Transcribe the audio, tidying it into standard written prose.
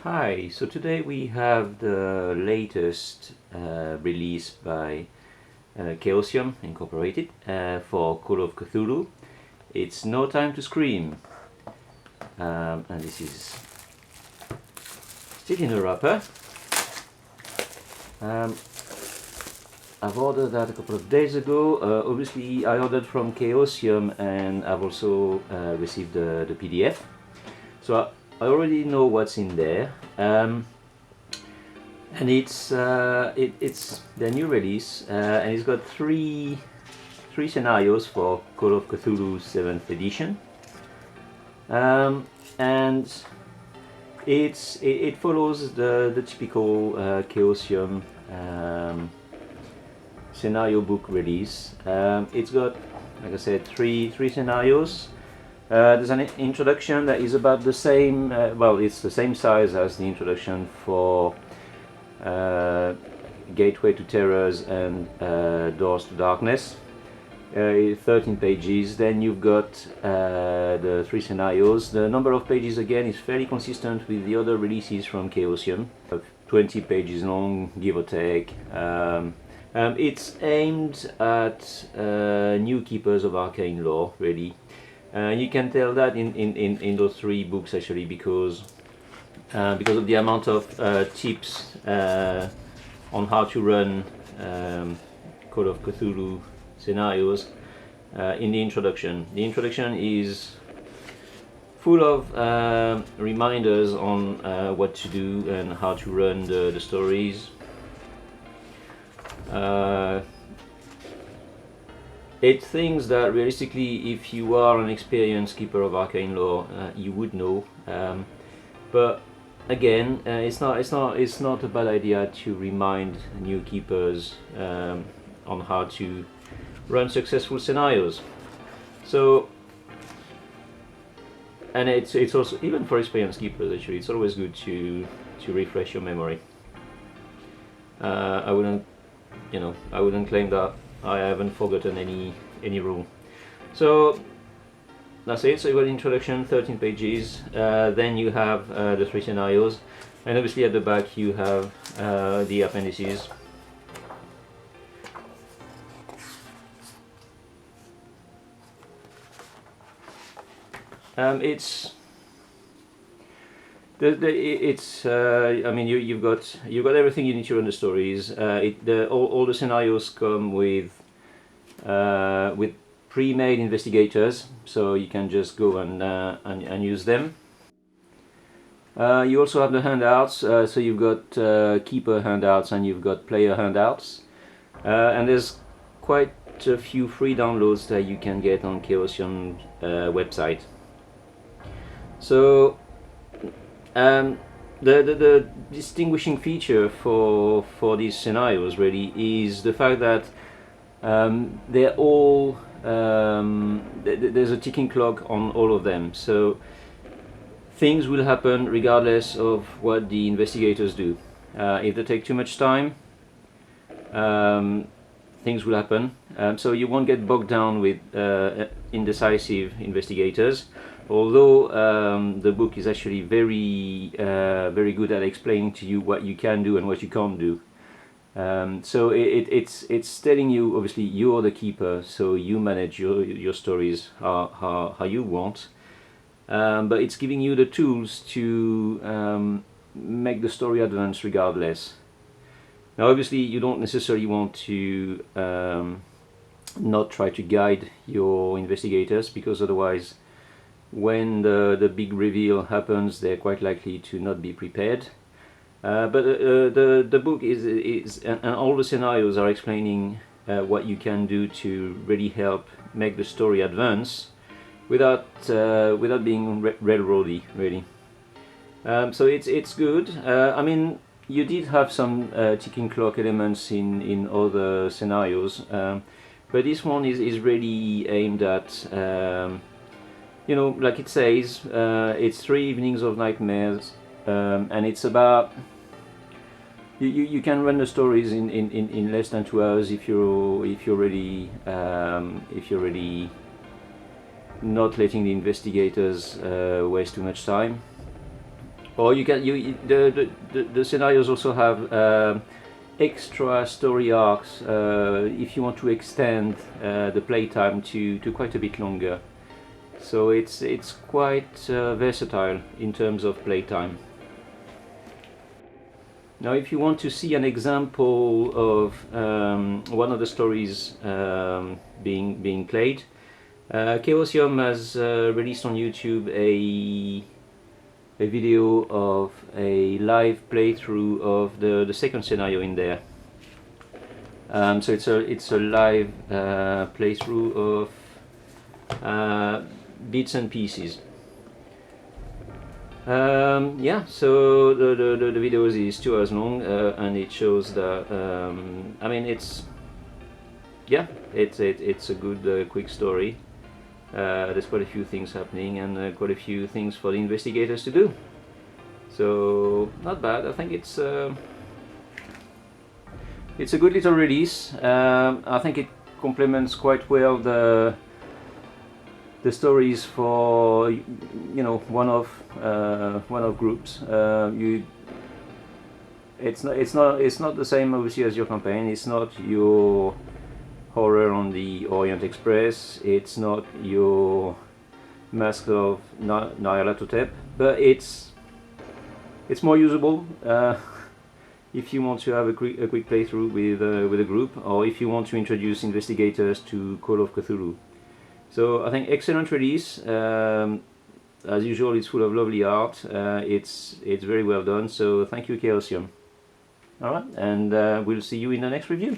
Hi, so today we have the latest release by Chaosium Incorporated for Call of Cthulhu. It's No Time to Scream, and this is still in a wrapper. I've ordered that a couple of days ago. Obviously, I ordered from Chaosium, and I've also received the PDF. So I already know what's in there, and it's their new release, and it's got three scenarios for Call of Cthulhu 7th edition, and it follows the typical Chaosium scenario book release. It's got, like I said, three scenarios. There's an introduction that is about the same, well, it's the same size as the introduction for Gateway to Terrors and Doors to Darkness. 13 pages. Then you've got the three scenarios. The number of pages again is fairly consistent with the other releases from Chaosium, 20 pages long, give or take. It's aimed at new keepers of arcane lore, really. You can tell that in those three books actually, because of the amount of tips on how to run Call of Cthulhu scenarios in the introduction. The introduction is full of reminders on what to do and how to run the stories. It's things that realistically, if you are an experienced keeper of arcane lore, you would know. But again, it's not a bad idea to remind new keepers on how to run successful scenarios. So, and it's also, even for experienced keepers actually, it's always good to refresh your memory. I wouldn't claim that I haven't forgotten any rule. So that's it. So you've got introduction, 13 pages. Then you have the three scenarios, and obviously at the back you have the appendices. I mean, you've got everything you need to run the stories. All the scenarios come with pre-made investigators, so you can just go and use them. You also have the handouts, so you've got keeper handouts and you've got player handouts, and there's quite a few free downloads that you can get on Chaosium website. So the distinguishing feature for these scenarios really is the fact that they're all there's a ticking clock on all of them. So things will happen regardless of what the investigators do. If they take too much time, things will happen. So you won't get bogged down with indecisive investigators. Although the book is actually very good at explaining to you what you can do and what you can't do. So it's telling you, obviously you're the keeper, so you manage your stories how you want, but it's giving you the tools to make the story advance regardless. Now obviously you don't necessarily want to not try to guide your investigators, because otherwise when the big reveal happens they're quite likely to not be prepared. But the book is and all the scenarios are explaining what you can do to really help make the story advance without being railroady, really. So it's good. I mean, you did have some ticking clock elements in other scenarios, but this one is really aimed at like it says, it's 3 evenings of nightmares, and it's about you can run the stories in less than 2 hours if you're really not letting the investigators waste too much time. Or you can the scenarios also have extra story arcs if you want to extend the playtime to quite a bit longer. So it's quite versatile in terms of playtime. Now, if you want to see an example of one of the stories being played, Chaosium has released on YouTube a video of a live playthrough of the second scenario in there. So it's a live playthrough of bits and pieces. Yeah, so the video is 2 hours long, and it shows that I mean it's a good quick story. There's quite a few things happening and quite a few things for the investigators to do. So not bad. I think it's a good little release. I think it complements quite well the stories for one of groups. It's not the same obviously as your campaign. It's not your horror on the Orient Express. It's not your Mask of Nyarlathotep, but it's more usable if you want to have a quick playthrough with a group, or if you want to introduce investigators to Call of Cthulhu. So I think excellent release. As usual, it's full of lovely art. It's very well done. So thank you, Chaosium. All right, and we'll see you in the next review.